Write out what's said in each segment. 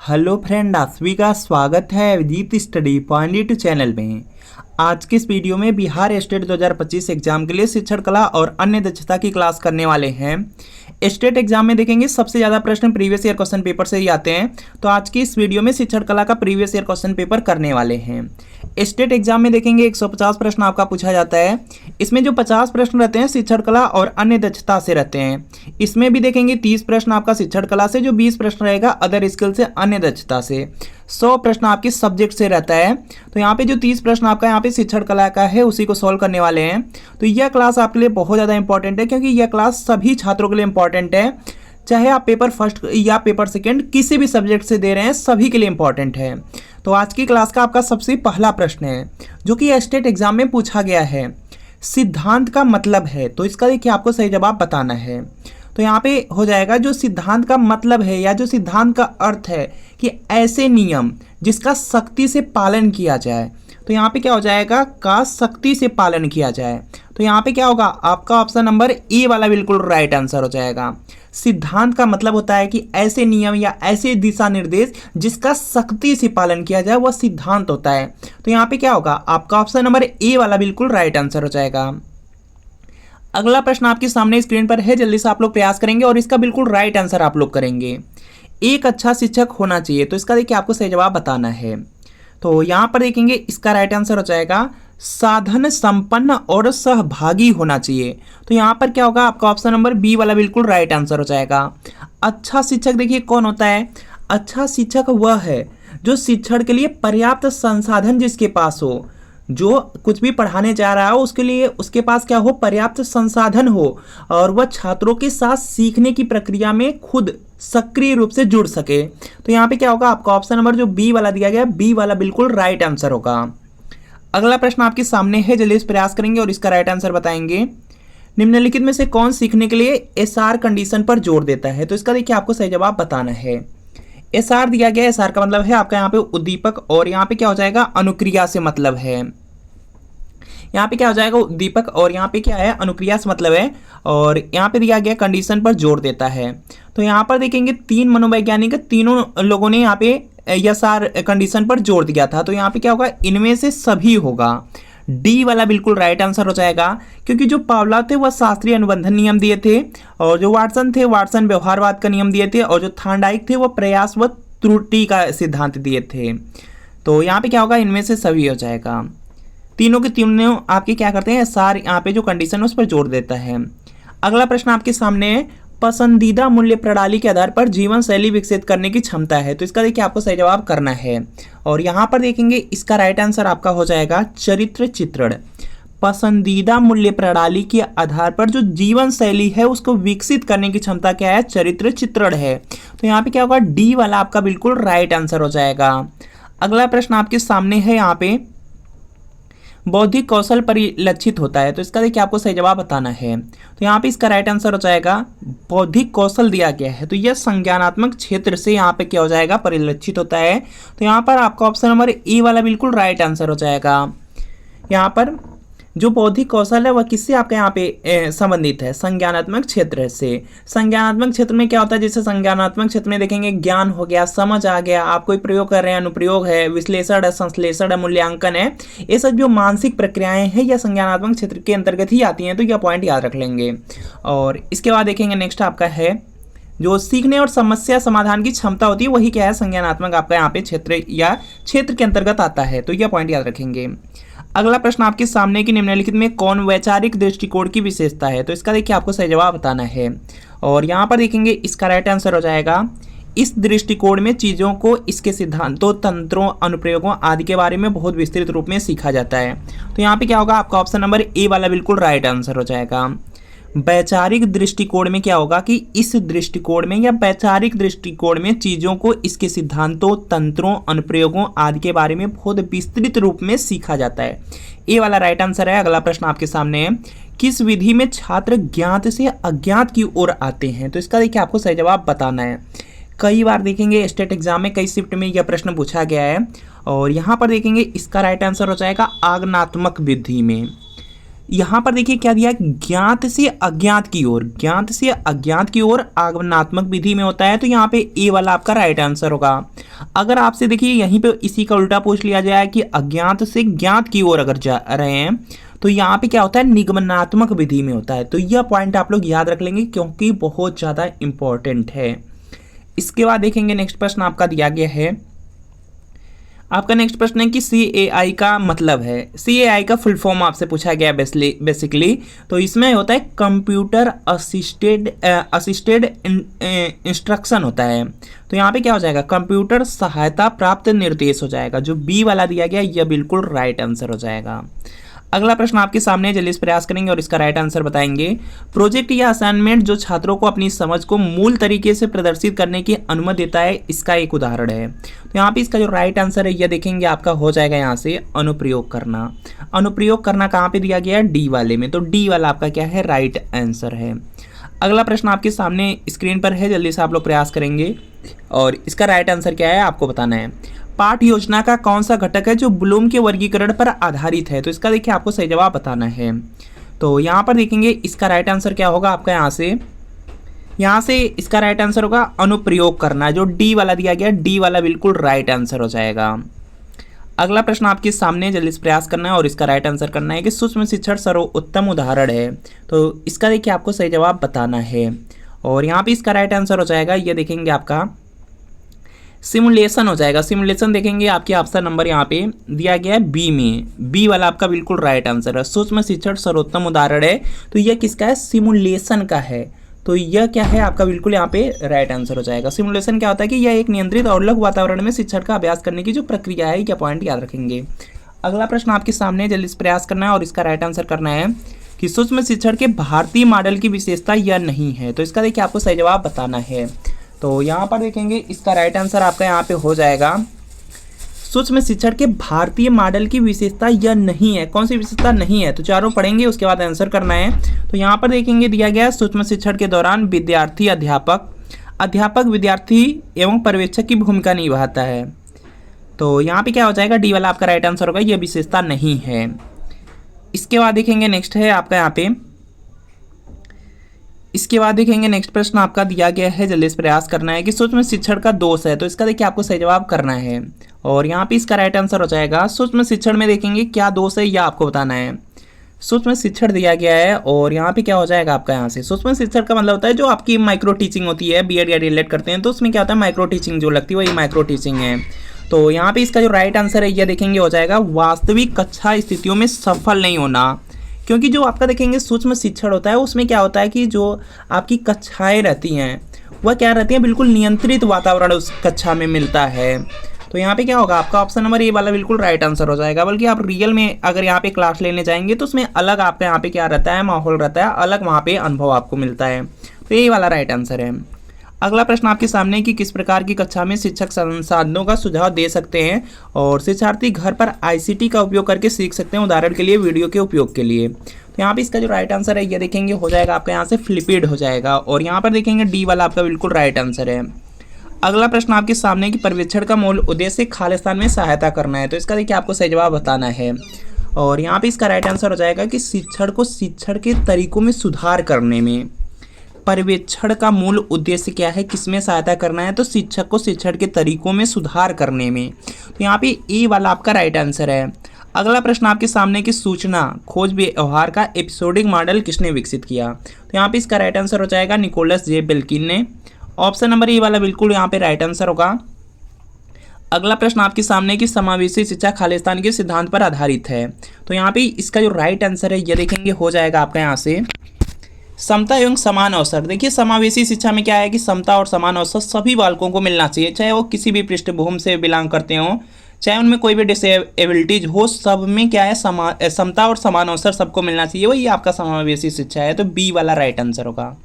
Hello friend, आप सभी का स्वागत है Abhijeet study point YouTube channel में। आज के इस वीडियो में बिहार स्टेट 2025 एग्जाम के लिए शिक्षण कला और अन्य दक्षता की क्लास करने वाले हैं। स्टेट एग्जाम में देखेंगे सबसे ज़्यादा प्रश्न प्रीवियस ईयर क्वेश्चन पेपर से ही आते हैं, तो आज की इस वीडियो में शिक्षण कला का प्रीवियस ईयर क्वेश्चन पेपर करने वाले हैं। स्टेट एग्जाम में देखेंगे 150 प्रश्न आपका पूछा जाता है। इसमें जो 50 प्रश्न रहते हैं शिक्षण कला और अन्य दक्षता से रहते हैं। इसमें भी देखेंगे 30 प्रश्न आपका शिक्षण कला से, जो 20 प्रश्न रहेगा अदर स्किल से, अन्य दक्षता से। 100 प्रश्न आपके सब्जेक्ट से रहता है। तो यहाँ पे जो 30 प्रश्न आपका यहाँ पे शिक्षण कला का है उसी को सॉल्व करने वाले हैं। तो यह क्लास आपके लिए बहुत ज़्यादा इंपॉर्टेंट है, क्योंकि यह क्लास सभी छात्रों के लिए इंपॉर्टेंट है। चाहे आप पेपर फर्स्ट या पेपर सेकंड किसी भी सब्जेक्ट से दे रहे हैं, सभी के लिए इंपॉर्टेंट है। तो आज की क्लास का आपका सबसे पहला प्रश्न है जो कि स्टेट एग्जाम में पूछा गया है। सिद्धांत का मतलब है, तो इसका देखिए आपको सही जवाब बताना है। तो यहाँ पे हो जाएगा जो सिद्धांत का मतलब है या जो सिद्धांत का अर्थ है कि ऐसे नियम जिसका सख्ती से पालन किया जाए। तो यहाँ पे क्या हो जाएगा, का सख्ती से पालन किया जाए। तो यहाँ पे क्या होगा, आपका ऑप्शन नंबर ए वाला बिल्कुल राइट आंसर हो जाएगा। सिद्धांत का मतलब होता है कि ऐसे नियम या ऐसे दिशा निर्देश जिसका सख्ती से पालन किया जाए, वह सिद्धांत होता है। तो यहाँ पे क्या होगा, आपका ऑप्शन नंबर ए वाला बिल्कुल राइट आंसर हो जाएगा। अगला प्रश्न आपके सामने स्क्रीन पर है, जल्दी से आप लोग प्रयास करेंगे और इसका बिल्कुल राइट आंसर आप लोग करेंगे। एक अच्छा शिक्षक होना चाहिए, तो इसका देखिए आपको सही जवाब बताना है। तो यहाँ पर देखेंगे इसका राइट आंसर हो जाएगा साधन संपन्न और सहभागी होना चाहिए। तो यहाँ पर क्या होगा, आपका ऑप्शन नंबर बी वाला बिल्कुल राइट आंसर हो जाएगा। अच्छा शिक्षक देखिए कौन होता है, अच्छा शिक्षक वह है जो शिक्षण के लिए पर्याप्त संसाधन जिसके पास हो, जो कुछ भी पढ़ाने जा रहा हो उसके लिए उसके पास क्या हो, पर्याप्त संसाधन हो, और वह छात्रों के साथ सीखने की प्रक्रिया में खुद सक्रिय रूप से जुड़ सके। तो यहाँ पे क्या होगा, आपका ऑप्शन नंबर जो बी वाला दिया गया, बी वाला बिल्कुल राइट आंसर होगा। अगला प्रश्न आपके सामने है, जल्दी से प्रयास करेंगे और इसका राइट आंसर बताएंगे। निम्नलिखित में से कौन सीखने के लिए एसआर कंडीशन पर जोर देता है। तो इसका देखिए आपको सही जवाब बताना है। एसआर दिया गया, एसआर का मतलब है आपका यहाँ पे उद्दीपक, और यहाँ पे क्या हो जाएगा, अनुक्रिया से मतलब है। यहाँ पे क्या हो जाएगा, उद्दीपक, और यहाँ पे क्या है, अनुक्रिया से मतलब है, और यहाँ पे दिया गया कंडीशन पर जोर देता है। तो यहाँ पर देखेंगे 3 मनोवैज्ञानिक, तीनों लोगों ने यहाँ पे एसआर कंडीशन पर जोर दिया था। तो यहाँ पे क्या होगा, इनमें से सभी होगा। डी वाला बिल्कुल राइट आंसर हो जाएगा, क्योंकि जो पावला थे वह शास्त्रीय अनुबंधन नियम दिए थे, और जो वाटसन थे वाटसन व्यवहारवाद का नियम दिए थे, और जो थार्नडाइक थे वह प्रयास व त्रुटि का सिद्धांत दिए थे। तो यहाँ पे क्या होगा, इनमें से सभी हो जाएगा। तीनों के तीनों आपके क्या करते हैं, एसआर यहाँ पे जो कंडीशन है उस पर जोर देता है। अगला प्रश्न आपके सामने है, पसंदीदा मूल्य प्रणाली के आधार पर जीवन शैली विकसित करने की क्षमता है। तो इसका देखिए आपको सही जवाब करना है, और यहाँ पर देखेंगे इसका राइट आंसर आपका हो जाएगा चरित्र चित्रण। पसंदीदा मूल्य प्रणाली के आधार पर जो जीवन शैली है उसको विकसित करने की क्षमता क्या है, चरित्र चित्रण है। तो यहाँ पे क्या होगा, डी वाला आपका बिल्कुल राइट आंसर हो जाएगा। अगला प्रश्न आपके सामने है, यहाँ पे बौद्धिक कौशल परिलक्षित होता है। तो इसका देखिए आपको सही जवाब बताना है। तो यहाँ पे इसका राइट आंसर हो जाएगा बौद्धिक कौशल दिया गया है, तो यह संज्ञानात्मक क्षेत्र से यहाँ पे क्या हो जाएगा, परिलक्षित होता है। तो यहाँ पर आपका ऑप्शन नंबर ए वाला बिल्कुल राइट आंसर हो जाएगा। यहाँ पर जो बौद्धिक कौशल है वह किससे आपका यहाँ पे संबंधित है, संज्ञानात्मक क्षेत्र से। संज्ञानात्मक क्षेत्र में क्या होता है, जैसे संज्ञानात्मक क्षेत्र में देखेंगे ज्ञान हो गया, समझ आ गया, आप कोई प्रयोग कर रहे हैं, अनुप्रयोग है, विश्लेषण है, संश्लेषण है, मूल्यांकन है, ये सब जो मानसिक प्रक्रियाएं हैं यह संज्ञानात्मक क्षेत्र के अंतर्गत ही आती हैं। तो यह पॉइंट याद रख लेंगे। और इसके बाद देखेंगे नेक्स्ट आपका है जो सीखने और समस्या समाधान की क्षमता होती है, वही क्या है, संज्ञानात्मक आपका यहाँ पे क्षेत्र या क्षेत्र के अंतर्गत आता है। तो यह पॉइंट याद रखेंगे। अगला प्रश्न आपके सामने कि निम्नलिखित में कौन वैचारिक दृष्टिकोण की विशेषता है। तो इसका देखिए आपको सही जवाब बताना है, और यहाँ पर देखेंगे इसका राइट आंसर हो जाएगा, इस दृष्टिकोण में चीज़ों को इसके सिद्धांतों, तंत्रों, अनुप्रयोगों आदि के बारे में बहुत विस्तृत रूप में सीखा जाता है। तो यहाँ पे क्या होगा, आपका ऑप्शन नंबर ए वाला बिल्कुल राइट आंसर हो जाएगा। वैचारिक दृष्टिकोण में क्या होगा कि इस दृष्टिकोण में या वैचारिक दृष्टिकोण में चीज़ों को इसके सिद्धांतों, तंत्रों, अनुप्रयोगों आदि के बारे में बहुत विस्तृत रूप में सीखा जाता है। ए वाला राइट आंसर है। अगला प्रश्न आपके सामने है, किस विधि में छात्र ज्ञात से अज्ञात की ओर आते हैं। तो इसका देखिए आपको सही जवाब बताना है। कई बार देखेंगे स्टेट एग्जाम में कई शिफ्ट में यह प्रश्न पूछा गया है, और यहाँ पर देखेंगे इसका राइट आंसर हो जाएगा आगमनात्मक विधि में। यहाँ पर देखिए क्या दिया, ज्ञात से अज्ञात की ओर, ज्ञात से अज्ञात की ओर आगमनात्मक विधि में होता है, तो यहाँ पे ए वाला आपका राइट आंसर होगा। अगर आपसे देखिए यहीं पे इसी का उल्टा पूछ लिया जाए कि अज्ञात से ज्ञात की ओर अगर जा रहे हैं, तो यहाँ पे क्या होता है, निगमनात्मक विधि में होता है। तो यह पॉइंट आप लोग याद रख लेंगे क्योंकि बहुत ज़्यादा इंपॉर्टेंट है। इसके बाद देखेंगे नेक्स्ट प्रश्न आपका दिया गया है, आपका नेक्स्ट प्रश्न है कि CAI का मतलब है, CAI का फुल फॉर्म आपसे पूछा गया बेसिकली। तो इसमें होता है कंप्यूटर असिस्टेड इंस्ट्रक्शन होता है। तो यहाँ पे क्या हो जाएगा, कंप्यूटर सहायता प्राप्त निर्देश हो जाएगा। जो बी वाला दिया गया यह बिल्कुल राइट आंसर हो जाएगा। अगला प्रश्न आपके सामने, जल्दी से प्रयास करेंगे और इसका राइट आंसर बताएंगे। प्रोजेक्ट या असाइनमेंट जो छात्रों को अपनी समझ को मूल तरीके से प्रदर्शित करने की अनुमति देता है, इसका एक उदाहरण है। तो यहाँ पे इसका जो राइट आंसर है यह देखेंगे आपका हो जाएगा यहाँ से अनुप्रयोग करना। अनुप्रयोग करना कहाँ पे दिया गया है, डी वाले में। तो डी वाला आपका क्या है, राइट आंसर है। अगला प्रश्न आपके सामने स्क्रीन पर है, जल्दी से आप लोग प्रयास करेंगे और इसका राइट आंसर क्या है आपको बताना है। पाठ योजना का कौन सा घटक है जो ब्लूम के वर्गीकरण पर आधारित है, तो इसका देखिए आपको सही जवाब बताना है। तो यहाँ पर देखेंगे इसका राइट आंसर क्या होगा आपका, यहाँ से इसका राइट आंसर होगा अनुप्रयोग करना। जो डी वाला दिया गया, डी वाला बिल्कुल राइट आंसर हो जाएगा। अगला प्रश्न आपके सामने, जल्दी से प्रयास करना है और इसका राइट आंसर करना है कि सूक्ष्म शिक्षण सर्वोत्तम उदाहरण है। तो इसका देखिए आपको सही जवाब बताना है और यहाँ पे इसका राइट आंसर हो जाएगा, ये देखेंगे आपका सिमुलेशन हो जाएगा। सिमुलेशन देखेंगे आपके ऑप्शन नंबर यहाँ पे दिया गया है बी में, बी वाला आपका बिल्कुल राइट आंसर है। सूक्ष्म शिक्षण सर्वोत्तम उदाहरण है, तो यह किसका है, सिमुलेशन का है। तो यह क्या है आपका बिल्कुल यहाँ पे राइट आंसर हो जाएगा। सिमुलेशन क्या होता है कि यह एक नियंत्रित और लघु वातावरण में शिक्षण का अभ्यास करने की जो प्रक्रिया है, क्या पॉइंट याद रखेंगे। अगला प्रश्न आपके सामने, जल्दी से प्रयास करना है और इसका राइट आंसर करना है कि सूक्ष्म शिक्षण के भारतीय मॉडल की विशेषता यह नहीं है। तो इसका देखिए आपको सही जवाब बताना है। तो यहाँ पर देखेंगे इसका राइट आंसर आपका यहाँ पे हो जाएगा, सूक्ष्म शिक्षण के भारतीय मॉडल की विशेषता यह नहीं है। कौन सी विशेषता नहीं है, तो चारों पढ़ेंगे उसके बाद आंसर करना है। तो यहाँ पर देखेंगे दिया गया सूक्ष्म शिक्षण के दौरान विद्यार्थी अध्यापक विद्यार्थी एवं पर्यवेक्षक की भूमिका निभाता है। तो यहाँ पे क्या हो जाएगा, डी वाला आपका राइट आंसर होगा, यह विशेषता नहीं है। इसके बाद देखेंगे नेक्स्ट है आपका यहाँ पे, इसके बाद देखेंगे नेक्स्ट प्रश्न आपका दिया गया है, जल्दी से प्रयास करना है कि सूक्ष्म शिक्षण का दोष है। तो इसका देखिए आपको सही जवाब करना है और यहाँ पे इसका राइट आंसर हो जाएगा, सूक्ष्म शिक्षण में देखेंगे क्या दोष है यह आपको बताना है। सूक्ष्म शिक्षण दिया गया है और यहाँ पे क्या हो जाएगा आपका, यहाँ से सूक्ष्म शिक्षण का मतलब होता है जो आपकी माइक्रो टीचिंग होती है, बीएड या डीएलएड करते हैं तो उसमें क्या होता है, माइक्रो टीचिंग जो लगती है वही माइक्रो टीचिंग है। तो यहाँ पे इसका जो राइट आंसर है यह देखेंगे हो जाएगा वास्तविक कक्षा स्थितियों में सफल नहीं होना। क्योंकि जो आपका देखेंगे सूक्ष्म शिक्षण होता है उसमें क्या होता है कि जो आपकी कक्षाएं रहती हैं वह क्या रहती हैं, बिल्कुल नियंत्रित वातावरण उस कक्षा में मिलता है। तो यहाँ पे क्या होगा आपका ऑप्शन नंबर ए वाला बिल्कुल राइट आंसर हो जाएगा। बल्कि आप रियल में अगर यहाँ पे क्लास लेने जाएंगे तो उसमें अलग आपका यहाँ पे क्या रहता है, माहौल रहता है, अलग वहाँ पे अनुभव आपको मिलता है। तो ये वाला राइट आंसर है। अगला प्रश्न आपके सामने कि किस प्रकार की कक्षा में शिक्षक संसाधनों का सुझाव दे सकते हैं और शिक्षार्थी घर पर आईसीटी का उपयोग करके सीख सकते हैं, उदाहरण के लिए वीडियो के उपयोग के लिए। तो यहाँ पे इसका जो राइट आंसर है ये देखेंगे हो जाएगा आपका यहाँ से फ्लिपिड हो जाएगा और यहाँ पर देखेंगे डी वाला आपका बिल्कुल राइट आंसर है। अगला प्रश्न आपके सामने कि पर्यवेक्षण का मूल उद्देश्य खालिस्तान में सहायता करना है। तो इसका देखिए आपको सही जवाब बताना है और यहाँ पे इसका राइट आंसर हो जाएगा कि शिक्षण को शिक्षण के तरीकों में सुधार करने में। पर्यवेक्षण का मूल उद्देश्य क्या है, किसमें सहायता करना है, तो शिक्षक को शिक्षण के तरीकों में सुधार करने में। तो यहाँ पे ए वाला आपका राइट आंसर है। अगला प्रश्न आपके सामने की सूचना खोज व्यवहार का एपिसोडिक मॉडल किसने विकसित किया। तो यहाँ पे इसका राइट आंसर हो जाएगा निकोलस जे बेल्किन ने। ऑप्शन नंबर ए वाला बिल्कुल यहाँ पे राइट आंसर होगा। अगला प्रश्न आपके सामने की समावेशी शिक्षा खालिस्तान के सिद्धांत पर आधारित है। तो यहाँ पे इसका जो राइट आंसर है ये देखेंगे हो जाएगा आपका यहाँ से समता एवं समान अवसर। देखिए समावेशी शिक्षा में क्या है कि समता और समान अवसर सभी बालकों को मिलना चाहिए, चाहे वो किसी भी पृष्ठभूमि से बिलोंग करते हो, चाहे उनमें कोई भी डिसेबिलिटीज हो, सब में क्या है समता और समान अवसर सबको मिलना चाहिए, वही आपका समावेशी शिक्षा है। तो बी वाला राइट आंसर होगा।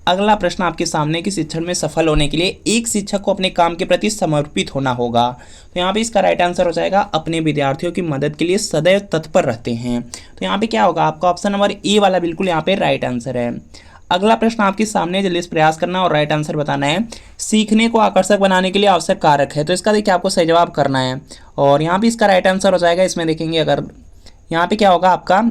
अगला प्रश्न आपके सामने कि शिक्षण में सफल होने के लिए एक शिक्षक को अपने काम के प्रति समर्पित होना होगा। तो यहाँ पे इसका राइट आंसर हो जाएगा अपने विद्यार्थियों की मदद के लिए सदैव तत्पर रहते हैं। तो यहाँ पे क्या होगा आपका ऑप्शन नंबर ए वाला बिल्कुल यहाँ पे राइट आंसर है। अगला प्रश्न आपके सामने, जल्दी से प्रयास करना और राइट आंसर बताना है। सीखने को आकर्षक बनाने के लिए आवश्यक कारक है। तो इसका देखिए आपको सही जवाब करना है और यहाँ पे इसका राइट आंसर हो जाएगा। इसमें देखेंगे अगर यहाँ पे क्या होगा आपका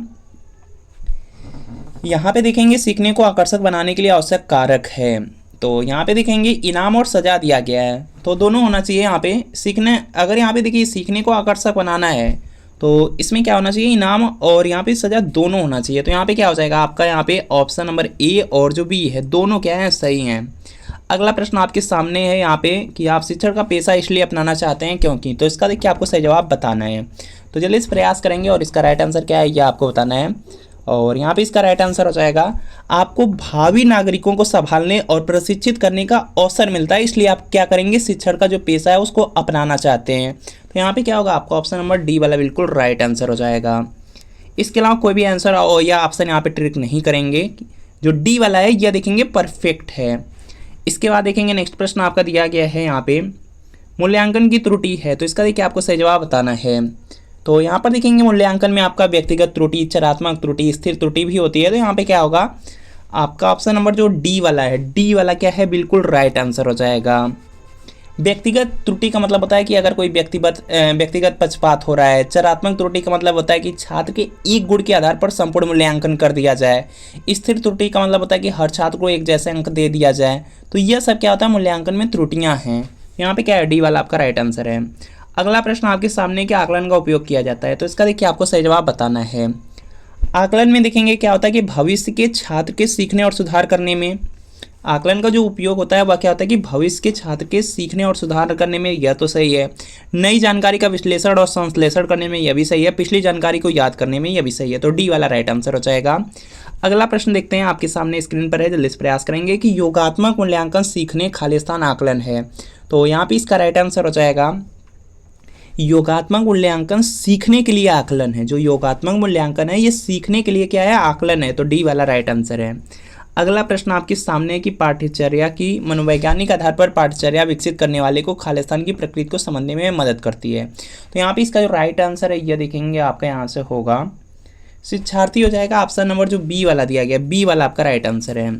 यहाँ पे देखेंगे सीखने को आकर्षक बनाने के लिए आवश्यक कारक है। तो यहाँ पे देखेंगे इनाम और सजा दिया गया है, तो दोनों होना चाहिए यहाँ पे। सीखने, अगर यहाँ पे देखिए सीखने को आकर्षक बनाना है तो इसमें क्या होना चाहिए, इनाम और यहाँ पे सजा दोनों होना चाहिए। तो यहाँ पे क्या हो जाएगा आपका, यहाँ पे ऑप्शन नंबर ए और जो बी है दोनों क्या है, सही हैं। अगला प्रश्न आपके सामने है यहाँ पे कि आप शिक्षण का पेशा इसलिए अपनाना चाहते हैं क्योंकि, तो इसका देखिए आपको सही जवाब बताना है। तो जल्दी से प्रयास करेंगे और इसका राइट आंसर क्या है ये आपको बताना है। और यहाँ पे इसका राइट आंसर हो जाएगा, आपको भावी नागरिकों को संभालने और प्रशिक्षित करने का अवसर मिलता है, इसलिए आप क्या करेंगे, शिक्षण का जो पेशा है उसको अपनाना चाहते हैं। तो यहाँ पे क्या होगा, आपका ऑप्शन नंबर डी वाला बिल्कुल राइट आंसर हो जाएगा। इसके अलावा कोई भी आंसर या ऑप्शन यहाँ पे ट्रिक नहीं करेंगे, जो डी वाला है यह देखेंगे परफेक्ट है। इसके बाद देखेंगे नेक्स्ट प्रश्न आपका दिया गया है यहाँ पे, मूल्यांकन की त्रुटि है, तो इसका देखिए आपको सही जवाब बताना है। तो यहाँ पर देखेंगे मूल्यांकन में आपका व्यक्तिगत त्रुटि, चरात्मक त्रुटि, स्थिर त्रुटि भी होती है। तो यहाँ पे क्या होगा, आपका ऑप्शन नंबर जो डी वाला है, डी वाला क्या है, बिल्कुल राइट आंसर हो जाएगा। व्यक्तिगत त्रुटि का मतलब होता है कि अगर कोई व्यक्तिगत पक्षपात हो रहा है। चरात्मक त्रुटि का मतलब होता है कि छात्र के एक गुण के आधार पर संपूर्ण मूल्यांकन कर दिया जाए। स्थिर त्रुटि का मतलब होता है कि हर छात्र को एक जैसे अंक दे दिया जाए। तो यह सब क्या होता है, मूल्यांकन में त्रुटियां हैं। यहाँ पे क्या है, डी वाला आपका राइट आंसर है। अगला प्रश्न आपके सामने कि आकलन का उपयोग किया जाता है, तो इसका देखिए आपको सही जवाब बताना है। आकलन में देखेंगे क्या होता है कि भविष्य के छात्र के सीखने और सुधार करने में आकलन का जो उपयोग होता है वह क्या होता है कि भविष्य के छात्र के सीखने और सुधार करने में, यह तो सही है। नई जानकारी का विश्लेषण और संश्लेषण करने में, यह भी सही है। पिछली जानकारी को याद करने में, यह भी सही है। तो डी वाला राइट आंसर हो जाएगा। अगला प्रश्न देखते हैं, आपके सामने स्क्रीन पर है, जल्दी से प्रयास करेंगे कि योगात्मक मूल्यांकन सीखने खालिस्तान आकलन है। तो यहाँ पे इसका राइट आंसर हो जाएगा, योगात्मक मूल्यांकन सीखने के लिए आकलन है। जो योगात्मक मूल्यांकन है ये सीखने के लिए क्या है, आकलन है। तो डी वाला राइट आंसर है। अगला प्रश्न आपके सामने है कि पाठ्यचर्या की मनोवैज्ञानिक आधार पर पाठ्यचर्या विकसित करने वाले को खालिस्तान की प्रकृति को समझने में मदद करती है। तो यहाँ पे इसका जो राइट आंसर है यह देखेंगे आपका यहाँ से होगा शिक्षार्थी हो जाएगा। ऑप्शन नंबर जो बी वाला दिया गया, बी वाला आपका राइट आंसर है।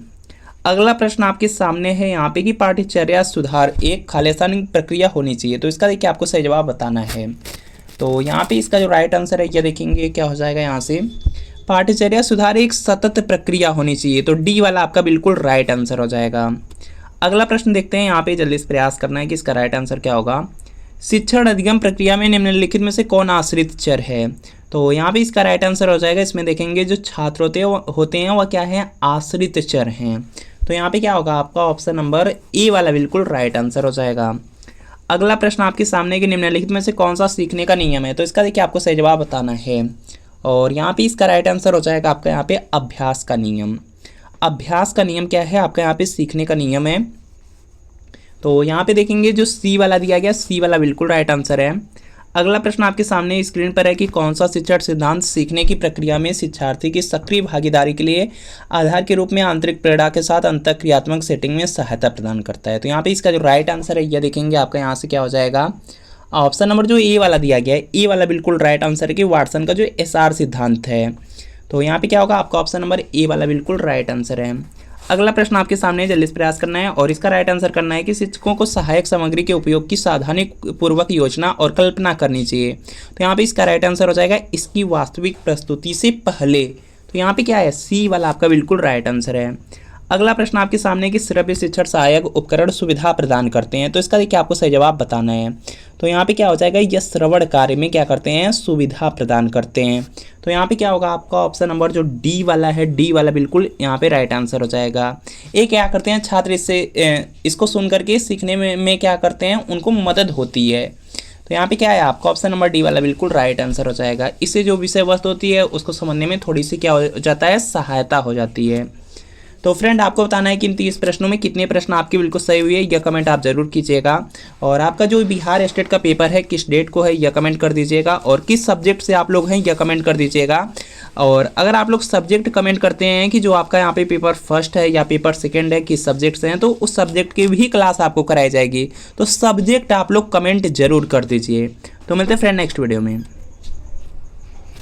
अगला प्रश्न आपके सामने है यहाँ पे कि पाठ्यचर्या सुधार एक खालिस्तानी प्रक्रिया होनी चाहिए। तो इसका देखिए आपको सही जवाब बताना है। तो यहाँ पे इसका जो राइट आंसर है यह देखेंगे क्या हो जाएगा, यहाँ से पाठ्यचर्या सुधार एक सतत प्रक्रिया होनी चाहिए। तो डी वाला आपका बिल्कुल राइट आंसर हो जाएगा। अगला प्रश्न देखते हैं, यहाँ पे जल्दी से प्रयास करना है कि इसका राइट आंसर क्या होगा। शिक्षण अधिगम प्रक्रिया में निम्नलिखित में से कौन आश्रित चर है। तो यहाँ पे इसका राइट आंसर हो जाएगा, इसमें देखेंगे जो छात्र होते हैं वह क्या है, आश्रित चर हैं। तो यहाँ पे क्या होगा, आपका ऑप्शन नंबर ए वाला बिल्कुल राइट आंसर हो जाएगा। अगला प्रश्न आपके सामने कि निम्नलिखित में से कौन सा सीखने का नियम है। तो इसका देखिए आपको सही जवाब बताना है। और यहाँ पे इसका राइट आंसर हो जाएगा आपका यहाँ पे अभ्यास का नियम। अभ्यास का नियम क्या है, आपका यहाँ पे सीखने का नियम है। तो यहाँ पे देखेंगे जो सी वाला दिया गया, सी वाला बिल्कुल राइट आंसर है। अगला प्रश्न आपके सामने स्क्रीन पर है कि कौन सा शिक्षण सिद्धांत सीखने की प्रक्रिया में शिक्षार्थी की सक्रिय भागीदारी के लिए आधार के रूप में आंतरिक प्रेरणा के साथ अंतःक्रियात्मक सेटिंग में सहायता प्रदान करता है। तो यहाँ पे इसका जो राइट आंसर है यह देखेंगे आपका यहाँ से क्या हो जाएगा, ऑप्शन नंबर जो ए वाला दिया गया है, ए वाला बिल्कुल राइट आंसर है कि वाटसन का जो एसआर सिद्धांत है। तो यहाँ पे क्या होगा, आपका ऑप्शन नंबर ए वाला बिल्कुल राइट आंसर है। अगला प्रश्न आपके सामने जल्दी से प्रयास करना है और इसका राइट आंसर करना है कि शिक्षकों को सहायक सामग्री के उपयोग की सावधानी पूर्वक योजना और कल्पना करनी चाहिए। तो यहाँ पे इसका राइट आंसर हो जाएगा इसकी वास्तविक प्रस्तुति से पहले। तो यहाँ पे क्या है, सी वाला आपका बिल्कुल राइट आंसर है। अगला प्रश्न आपके सामने कि श्रव्य शिक्षण सहायक उपकरण सुविधा प्रदान करते हैं। तो इसका देखिए आपको सही जवाब बताना है। तो यहाँ पे क्या हो जाएगा, यह श्रवण कार्य में क्या करते हैं, सुविधा प्रदान करते हैं। तो यहाँ पे क्या होगा, आपका ऑप्शन नंबर जो डी वाला है, डी वाला बिल्कुल यहाँ पे राइट आंसर हो जाएगा। ये क्या करते हैं, छात्र इसको सुन करके सीखने में क्या करते हैं, उनको मदद होती है। तो यहाँ पे क्या है, आपका ऑप्शन नंबर डी वाला बिल्कुल राइट आंसर हो जाएगा। इससे जो विषय वस्तु होती है उसको समझने में थोड़ी सी क्या हो जाता है, सहायता हो जाती है। तो फ्रेंड आपको बताना है कि इन 30 प्रश्नों में कितने प्रश्न आपके बिल्कुल सही हुए, यह कमेंट आप जरूर कीजिएगा। और आपका जो बिहार स्टेट का पेपर है किस डेट को है यह कमेंट कर दीजिएगा, और किस सब्जेक्ट से आप लोग हैं यह कमेंट कर दीजिएगा। और अगर आप लोग सब्जेक्ट कमेंट करते हैं कि जो आपका यहाँ पे पेपर फर्स्ट है या पेपर सेकंड है, किस सब्जेक्ट से हैं, तो उस सब्जेक्ट की भी क्लास आपको कराई जाएगी। तो सब्जेक्ट आप लोग कमेंट जरूर कर दीजिए। तो मिलते हैं फ्रेंड नेक्स्ट वीडियो में।